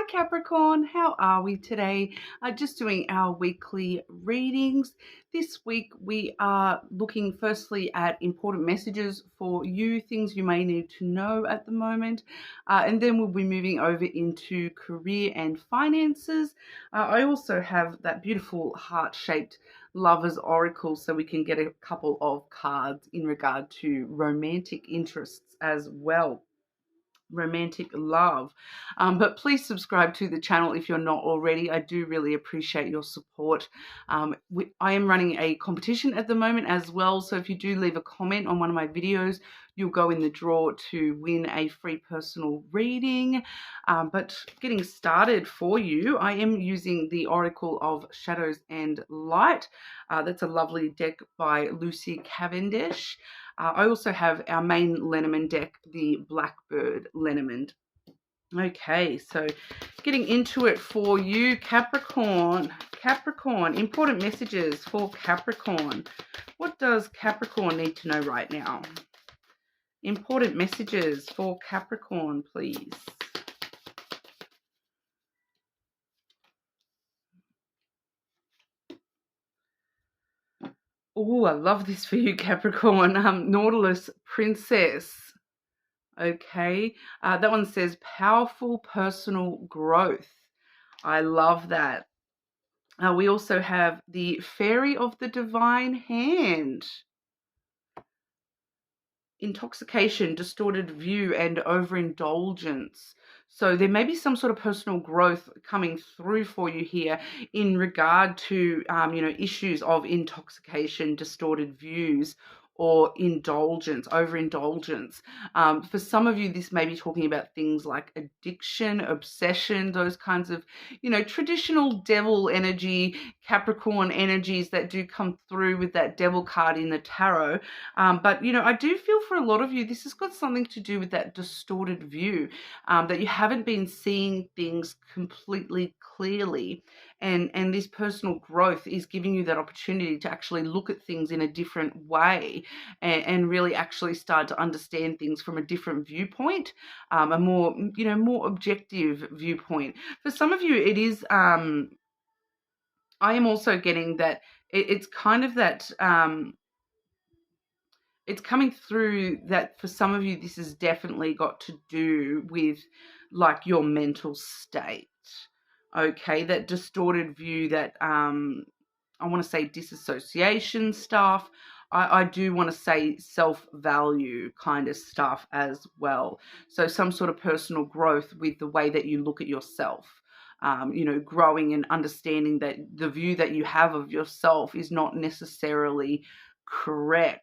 Hi Capricorn, how are we today? Just doing our weekly readings. This week we are looking firstly at important messages for you, things you may need to know at the moment, and then we'll be moving over into career and finances. I also have that beautiful heart-shaped Lover's Oracle so we can get a couple of cards in regard to romantic interests as well. Romantic love. But please subscribe to the channel if you're not already. I do really appreciate your support. I am running a competition at the moment as well, so if you do leave a comment on one of my videos, you'll go in the draw to win a free personal reading. But getting started for you, I am using the Oracle of Shadows and Light. That's a lovely deck by Lucy Cavendish. I also have our main Lenormand deck, the Blackbird Lenormand. Okay, so getting into it for you, Capricorn. Capricorn, important messages for Capricorn. What does Capricorn need to know right now? Important messages for Capricorn, please. Oh, I love this for you, Capricorn. Nautilus Princess. Okay, that one says powerful personal growth. I love that. We also have the Fairy of the Divine Hand. Intoxication, distorted view, and overindulgence. So there may be some sort of personal growth coming through for you here in regard to, issues of intoxication, distorted views, or indulgence, overindulgence. For some of you, this may be talking about things like addiction, obsession, those kinds of, traditional devil energy, Capricorn energies that do come through with that devil card in the tarot. But, I do feel for a lot of you, this has got something to do with that distorted view, that you haven't been seeing things completely clearly. And this personal growth is giving you that opportunity to actually look at things in a different way and really actually start to understand things from a different viewpoint, a more, more objective viewpoint. For some of you, it is, I am also getting that it's kind of that, it's coming through that for some of you, this has definitely got to do with like your mental state. Okay, that distorted view, that I want to say disassociation stuff. I do want to say self-value kind of stuff as well. So some sort of personal growth with the way that you look at yourself. Growing and understanding that the view that you have of yourself is not necessarily correct.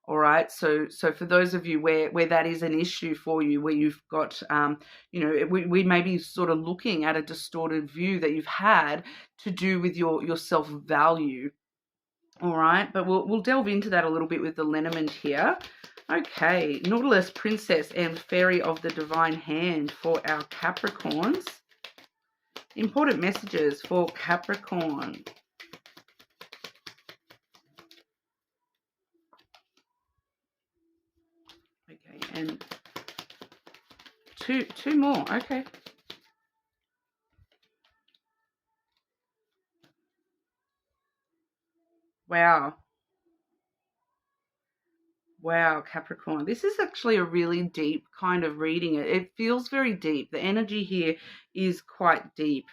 All right. So for those of you where that is an issue for you, where you've got, we may be sort of looking at a distorted view that you've had to do with your self-value. All right. But we'll delve into that a little bit with the Lenormand here. Okay. Nautilus Princess and Fairy of the Divine Hand for our Capricorns. Important messages for Capricorn. Okay, and two more. Okay. Wow. Wow, Capricorn. This is actually a really deep kind of reading. It feels very deep. The energy here is quite deep.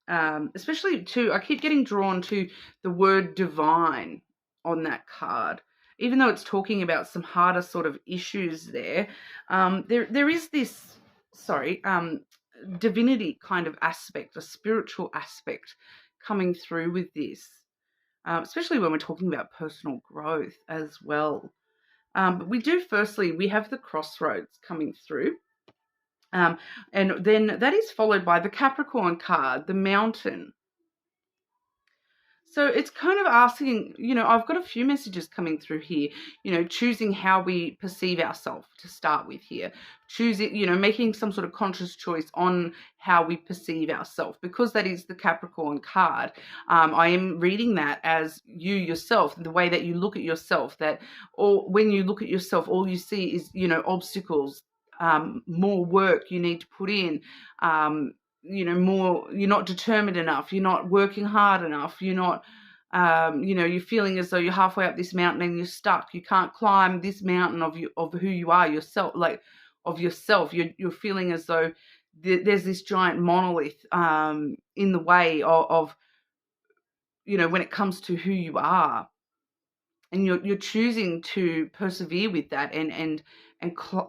Especially too, I keep getting drawn to the word divine on that card. Even though it's talking about some harder sort of issues there, there is this, divinity kind of aspect, a spiritual aspect coming through with this, especially when we're talking about personal growth as well. But we have the crossroads coming through. And then that is followed by the Capricorn card, the Mountain. So it's kind of asking, I've got a few messages coming through here, choosing how we perceive ourselves to start with here. Choosing, making some sort of conscious choice on how we perceive ourselves, because that is the Capricorn card. I am reading that as you yourself, the way that you look at yourself, that when you look at yourself, all you see is, obstacles, more work you need to put in, more, you're not determined enough, you're not working hard enough, you're not, you're feeling as though you're halfway up this mountain and you're stuck. You can't climb this mountain of who you are yourself, like of yourself. You're feeling as though there's this giant monolith in the way of when it comes to who you are, and you're choosing to persevere with that and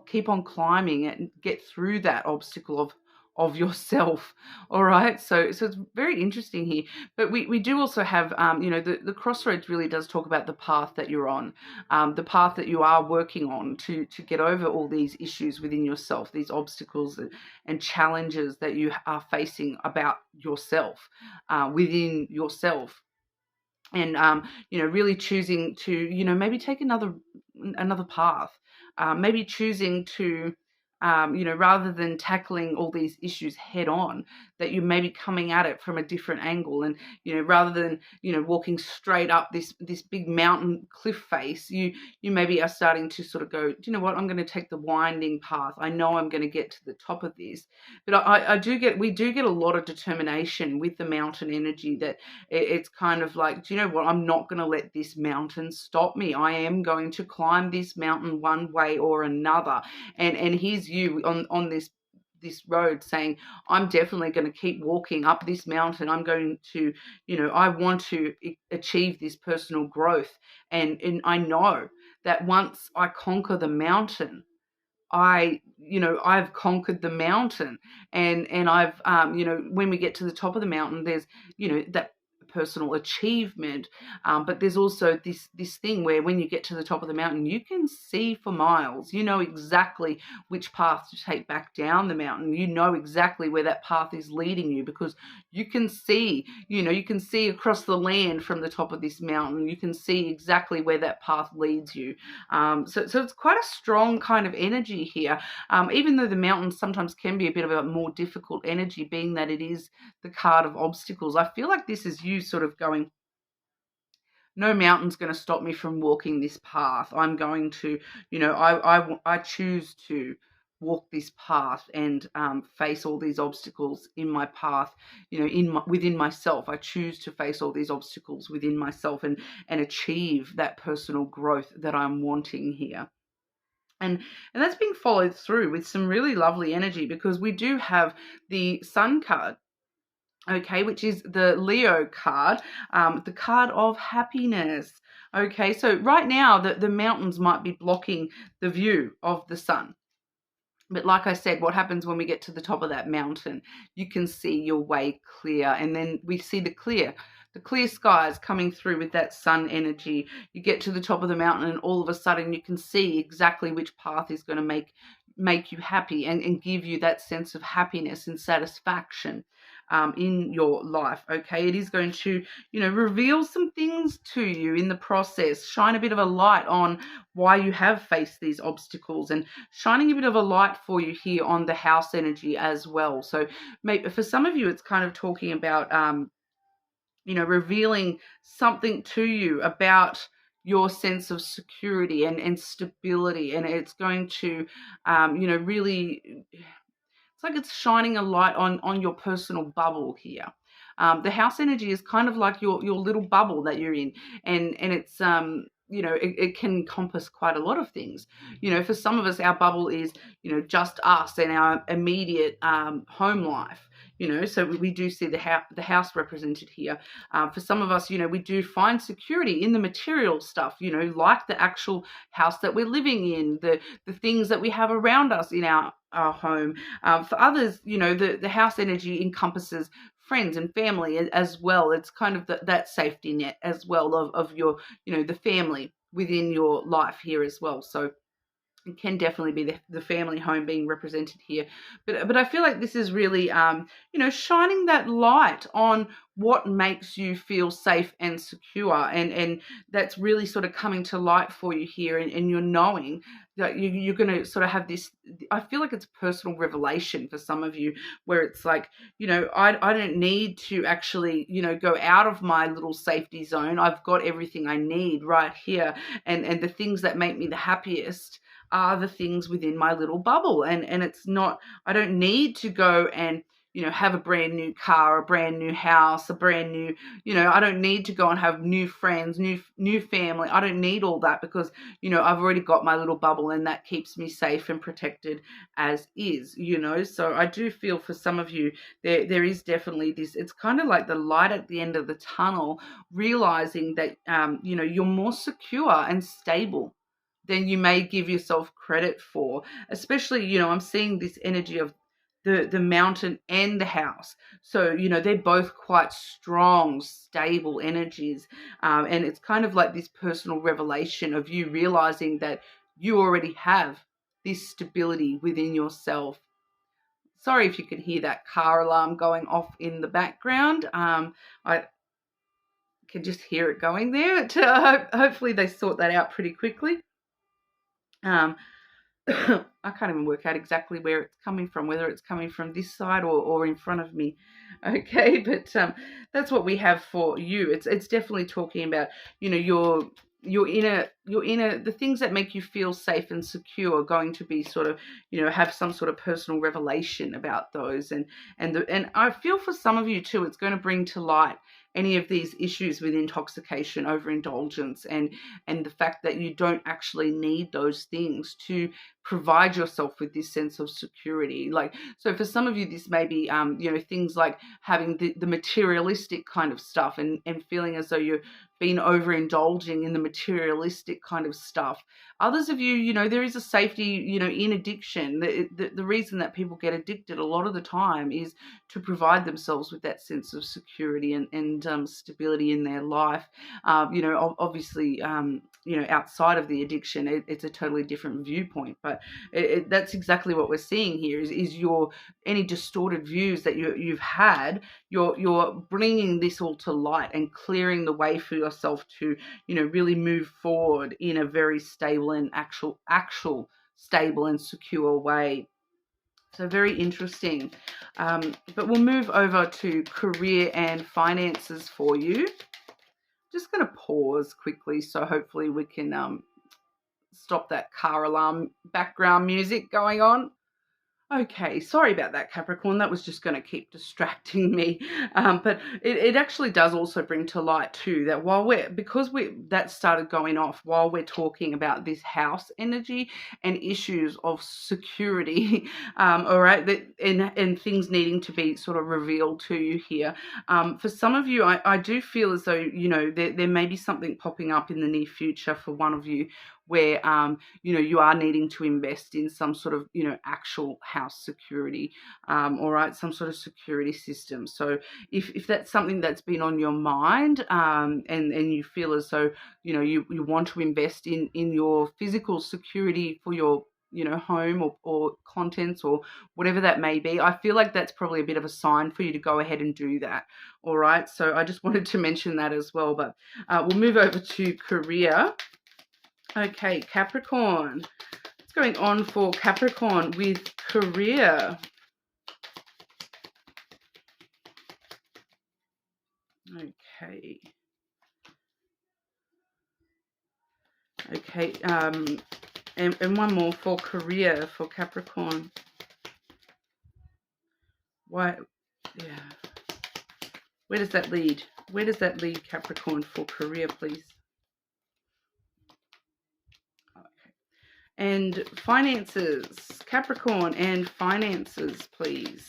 keep on climbing it and get through that obstacle of yourself. All right, so it's very interesting here. But we do also have the crossroads really does talk about the path that you're on, the path that you are working on to get over all these issues within yourself, these obstacles and challenges that you are facing about yourself, within yourself. And really choosing to maybe take another path, maybe choosing to rather than tackling all these issues head on, that you may be coming at it from a different angle, and rather than walking straight up this big mountain cliff face, you maybe are starting to sort of go, do you know what, I'm going to take the winding path. I know I'm going to get to the top of this. But we do get a lot of determination with the mountain energy, that it's kind of like, do you know what, I'm not going to let this mountain stop me. I am going to climb this mountain one way or another. And here's you on this road saying, I'm definitely going to keep walking up this mountain. I'm going to, I want to achieve this personal growth. And I know that once I conquer the mountain, I've conquered the mountain, and I've, when we get to the top of the mountain, there's, that personal achievement, but there's also this thing where when you get to the top of the mountain, you can see for miles. You know exactly which path to take back down the mountain. You know exactly where that path is leading you, because you can see, you can see across the land from the top of this mountain. You can see exactly where that path leads you. So it's quite a strong kind of energy here, even though the mountain sometimes can be a bit of a more difficult energy, being that it is the card of obstacles. I feel like this is you sort of going, no mountain's going to stop me from walking this path. I'm going to, I choose to walk this path and face all these obstacles in my path, within myself. I choose to face all these obstacles within myself and achieve that personal growth that I'm wanting here. And that's being followed through with some really lovely energy, because we do have the Sun card, okay, which is the Leo card, the card of happiness. Okay, so right now the mountains might be blocking the view of the sun. But like I said, what happens when we get to the top of that mountain? You can see your way clear, and then we see the clear skies coming through with that sun energy. You get to the top of the mountain, and all of a sudden you can see exactly which path is going to make you happy and give you that sense of happiness and satisfaction in your life. Okay, it is going to, reveal some things to you in the process, shine a bit of a light on why you have faced these obstacles, and shining a bit of a light for you here on the house energy as well. So maybe for some of you, it's kind of talking about, revealing something to you about your sense of security and stability. And it's going to, really, it's like it's shining a light on your personal bubble here. The house energy is kind of like your little bubble that you're in, and it's it can encompass quite a lot of things. For some of us, our bubble is just us and our immediate home life. So we do see the house represented here. For some of us, we do find security in the material stuff, like the actual house that we're living in, the things that we have around us in our home. For others, the house energy encompasses friends and family as well. It's kind of that safety net as well of your, the family within your life here as well. So it can definitely be the family home being represented here. But I feel like this is really, shining that light on what makes you feel safe and secure. And that's really sort of coming to light for you here. And you're knowing that you're going to sort of have this, I feel like it's personal revelation for some of you, where it's like, I don't need to actually, go out of my little safety zone. I've got everything I need right here. And the things that make me the happiest are the things within my little bubble. And it's not, I don't need to go and, have a brand new car, a brand new house, a brand new, I don't need to go and have new friends, new family. I don't need all that because, I've already got my little bubble, and that keeps me safe and protected as is, So I do feel for some of you, there is definitely this, it's kind of like the light at the end of the tunnel, realizing that, you're more secure and stable than you may give yourself credit for. Especially, I'm seeing this energy of the mountain and the house. So, they're both quite strong, stable energies. And it's kind of like this personal revelation of you realizing that you already have this stability within yourself. Sorry if you can hear that car alarm going off in the background. I can just hear it going there. Hopefully they sort that out pretty quickly. I can't even work out exactly where it's coming from, whether it's coming from this side or in front of me. Okay, but that's what we have for you. It's definitely talking about, your inner the things that make you feel safe and secure are going to be sort of, have some sort of personal revelation about those. And I feel for some of you too, it's going to bring to light any of these issues with intoxication, overindulgence, and the fact that you don't actually need those things to provide yourself with this sense of security. Like, so for some of you, this may be, things like having the materialistic kind of stuff and feeling as though you've been overindulging in the materialistic kind of stuff. Others of you, there is a safety, in addiction. The reason that people get addicted a lot of the time is to provide themselves with that sense of security and stability in their life. Obviously, outside of the addiction, it's a totally different viewpoint. But that's exactly what we're seeing here is your any distorted views that you've had. You're bringing this all to light and clearing the way for yourself to, really move forward in a very stable and actual stable and secure way. So very interesting. But we'll move over to career and finances for you. Just going to pause quickly so hopefully we can stop that car alarm background music going on. Okay, sorry about that, Capricorn. That was just going to keep distracting me. But it actually does also bring to light too that that started going off while we're talking about this house energy and issues of security, all right, and things needing to be sort of revealed to you here. For some of you, I do feel as though, there may be something popping up in the near future for one of you where, you are needing to invest in some sort of, actual house security, all right, some sort of security system. So if that's something that's been on your mind, and you feel as though, you want to invest in your physical security for your, home or contents or whatever that may be, I feel like that's probably a bit of a sign for you to go ahead and do that. All right. So I just wanted to mention that as well, but we'll move over to career. Okay, Capricorn. What's going on for Capricorn with career? Okay. Okay, and one more for career for Capricorn. Why? Yeah. Where does that lead? Where does that lead Capricorn for career, please? And finances, Capricorn, and finances, please.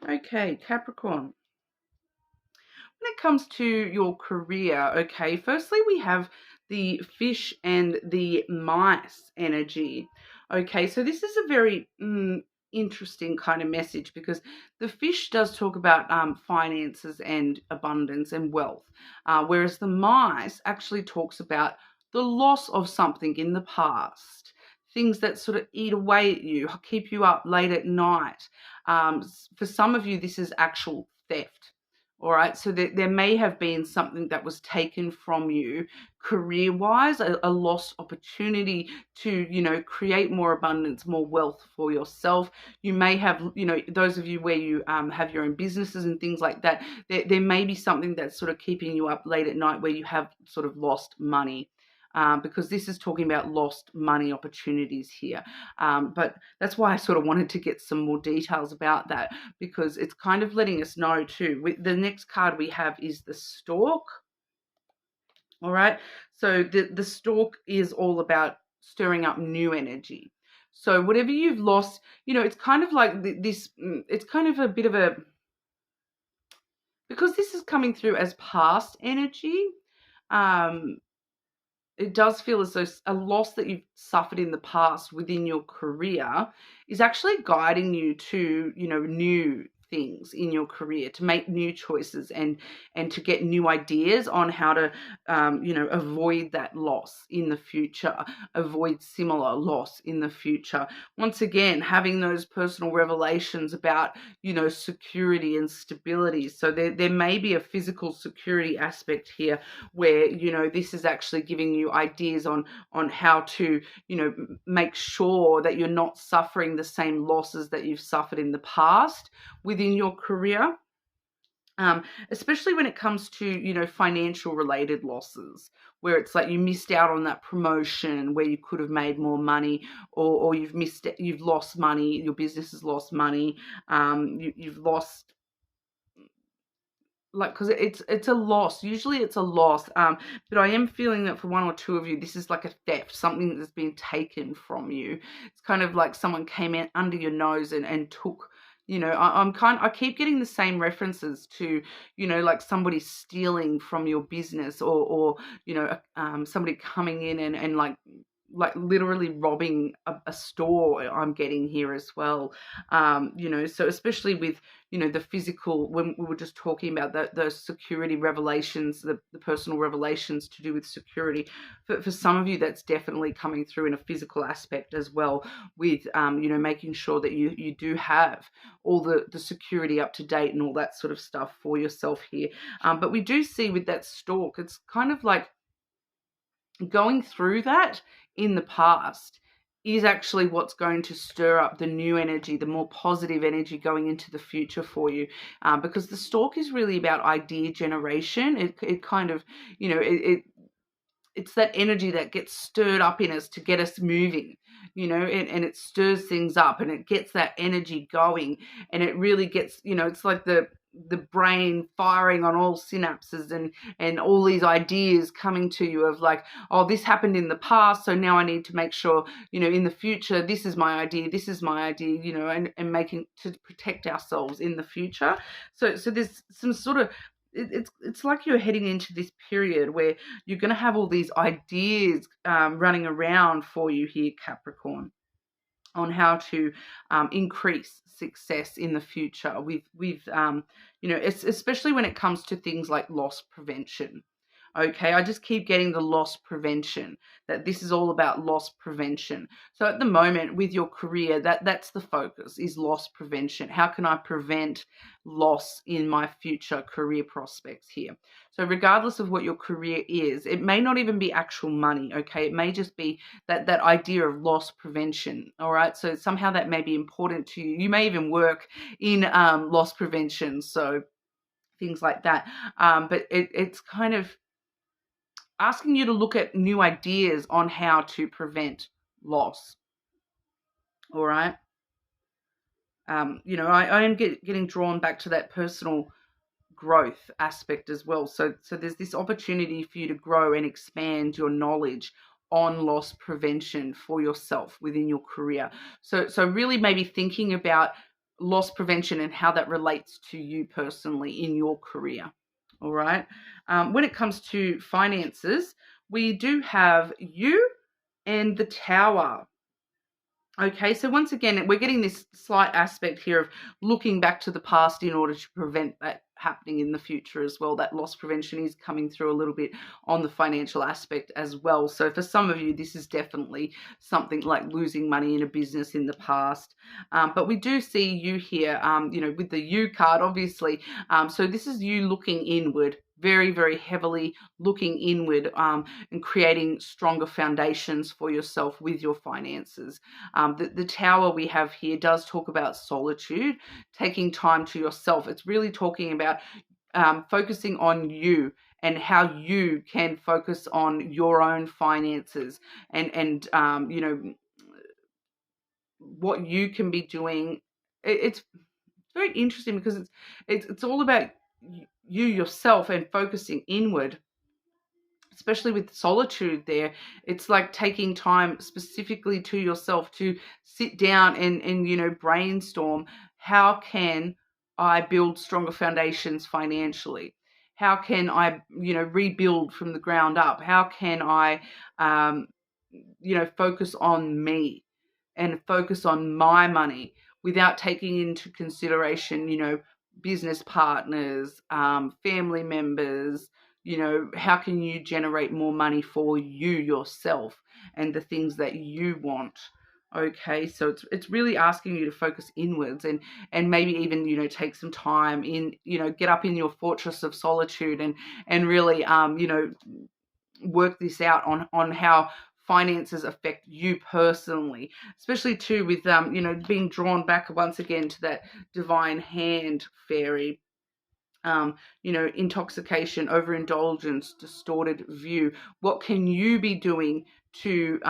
Okay, Capricorn. When it comes to your career, okay, firstly we have the fish and the mice energy. Okay, so this is a very interesting kind of message because the fish does talk about finances and abundance and wealth, whereas the mice actually talks about the loss of something in the past. things that sort of eat away at you, keep you up late at night. For some of you, this is actual theft. All right, so there may have been something that was taken from you career-wise, a lost opportunity to, create more abundance, more wealth for yourself. You may have, those of you where you have your own businesses and things like that, there may be something that's sort of keeping you up late at night where you have sort of lost money. Because this is talking about lost money opportunities here. But that's why I sort of wanted to get some more details about that, because it's kind of letting us know too. The next card we have is the Stork. All right. So the Stork is all about stirring up new energy. So whatever you've lost, it's kind of like this, it's kind of a bit of a, because this is coming through as past energy, it does feel as though a loss that you've suffered in the past within your career is actually guiding you to, new things in your career, to make new choices and to get new ideas on how to, avoid that loss in the future, avoid similar loss in the future. Once again, having those personal revelations about, security and stability. So there may be a physical security aspect here where, this is actually giving you ideas on how to, make sure that you're not suffering the same losses that you've suffered in the past within your career. Especially when it comes to, financial related losses, where it's like you missed out on that promotion where you could have made more money, or you've lost money, your business has lost money, you've lost, like, because it's a loss. Usually it's a loss, but I am feeling that for one or two of you, this is like a theft, something that's been taken from you. It's kind of like someone came in under your nose and took, I keep getting the same references to, like somebody stealing from your business, or somebody coming in and like literally robbing a store. I'm getting here as well. So especially with, the physical, when we were just talking about the security revelations, the personal revelations to do with security, for some of you, that's definitely coming through in a physical aspect as well, with, making sure that you do have all the security up to date and all that sort of stuff for yourself here. But we do see with that Stork, it's kind of like going through that in the past is actually what's going to stir up the new energy, the more positive energy going into the future for you, because the Stork is really about idea generation. It kind of, it's that energy that gets stirred up in us to get us moving, and it stirs things up and it gets that energy going, and it really gets, it's like the brain firing on all synapses and all these ideas coming to you of like, oh, this happened in the past, so now I need to make sure, in the future, this is my idea, and making to protect ourselves in the future. So there's some sort of, it's like you're heading into this period where you're going to have all these ideas running around for you here, Capricorn, on how to increase success in the future with especially when it comes to things like loss prevention. Okay, I just keep getting the loss prevention, that this is all about loss prevention. So at the moment with your career, that's the focus, is loss prevention. How can I prevent loss in my future career prospects here? So regardless of what your career is, it may not even be actual money, okay? It may just be that idea of loss prevention, all right? So somehow that may be important to you. You may even work in loss prevention, so things like that. But it's kind of asking you to look at new ideas on how to prevent loss. All right. I am getting drawn back to that personal growth aspect as well. So there's this opportunity for you to grow and expand your knowledge on loss prevention for yourself within your career. So really maybe thinking about loss prevention and how that relates to you personally in your career. All right. When it comes to finances, we do have you and the Tower. Okay, so once again, we're getting this slight aspect here of looking back to the past in order to prevent happening in the future as well. That loss prevention is coming through a little bit on the financial aspect as well. So for some of you, this is definitely something like losing money in a business in the past. But we do see you here, with the U card, obviously. So this is you looking inward, very, very heavily looking inward, and creating stronger foundations for yourself with your finances. The tower we have here does talk about solitude, taking time to yourself. It's really talking about focusing on you and how you can focus on your own finances and what you can be doing. It's very interesting because it's all about you yourself and focusing inward, especially with solitude there. It's like taking time specifically to yourself to sit down and brainstorm, how can I build stronger foundations financially? How can I rebuild from the ground up? How can I focus on me and focus on my money without taking into consideration business partners, family members. How can you generate more money for you yourself and the things that you want? Okay, so it's really asking you to focus inwards and maybe even take some time in get up in your fortress of solitude and really work this out on how finances affect you personally, especially too with being drawn back once again to that divine hand fairy. Intoxication, overindulgence, distorted view. What can you be doing to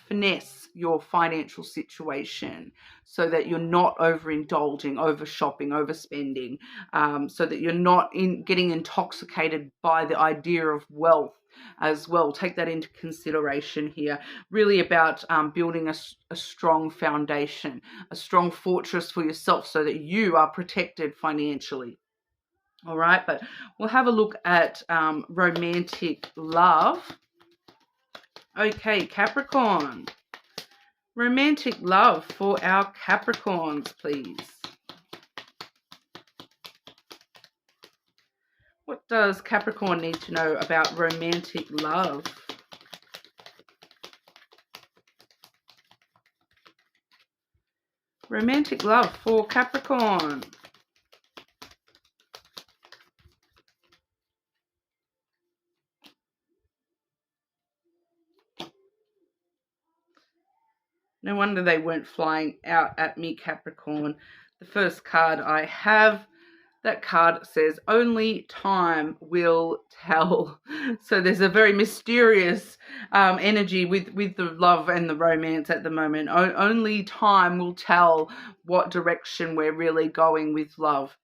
finesse your financial situation so that you're not overindulging, over shopping, overspending, so that you're not getting intoxicated by the idea of wealth as well. Take that into consideration here. Really about building a strong foundation, a strong fortress for yourself so that you are protected financially. All right, but we'll have a look at romantic love. Okay, Capricorn. Romantic love for our Capricorns, please. What does Capricorn need to know about romantic love? Romantic love for Capricorn. No wonder they weren't flying out at me, Capricorn. The first card I have, that card says, only time will tell. So there's a very mysterious energy with the love and the romance at the moment. Only time will tell what direction we're really going with love.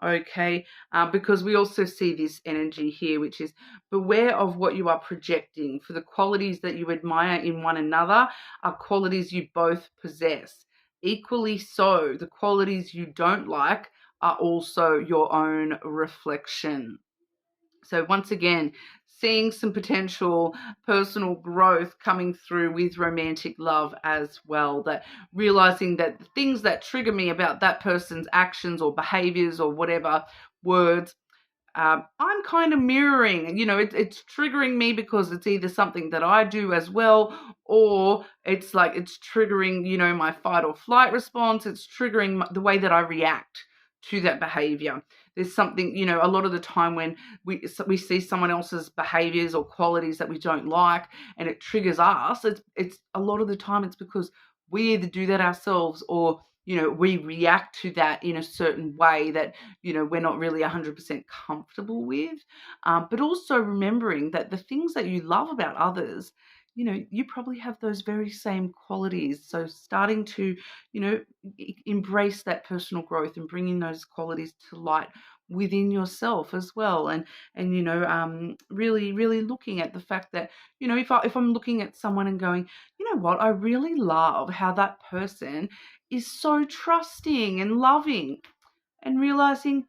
Okay, because we also see this energy here, which is beware of what you are projecting, for the qualities that you admire in one another are qualities you both possess. Equally so, the qualities you don't like are also your own reflection. So once again, seeing some potential personal growth coming through with romantic love as well. That realizing that the things that trigger me about that person's actions or behaviors or whatever words, I'm kind of mirroring. It's triggering me because it's either something that I do as well, or it's like it's triggering, my fight or flight response. It's triggering the way that I react to that behavior. There's something, a lot of the time when we see someone else's behaviors or qualities that we don't like and it triggers us, it's a lot of the time it's because we either do that ourselves or we react to that in a certain way that we're not really 100% comfortable with. But also remembering that the things that you love about others, you probably have those very same qualities. So starting to, embrace that personal growth and bringing those qualities to light within yourself as well. And really, really looking at the fact that, if I'm looking at someone and going, you know what, I really love how that person is so trusting and loving, and realizing,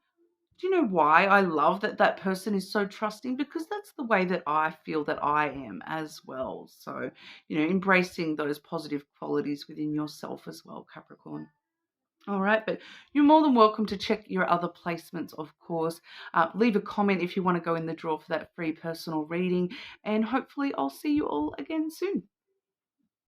do you know why I love that person is so trusting? Because that's the way that I feel that I am as well. So, embracing those positive qualities within yourself as well, Capricorn. All right, but you're more than welcome to check your other placements, of course. Leave a comment if you want to go in the draw for that free personal reading, and hopefully, I'll see you all again soon.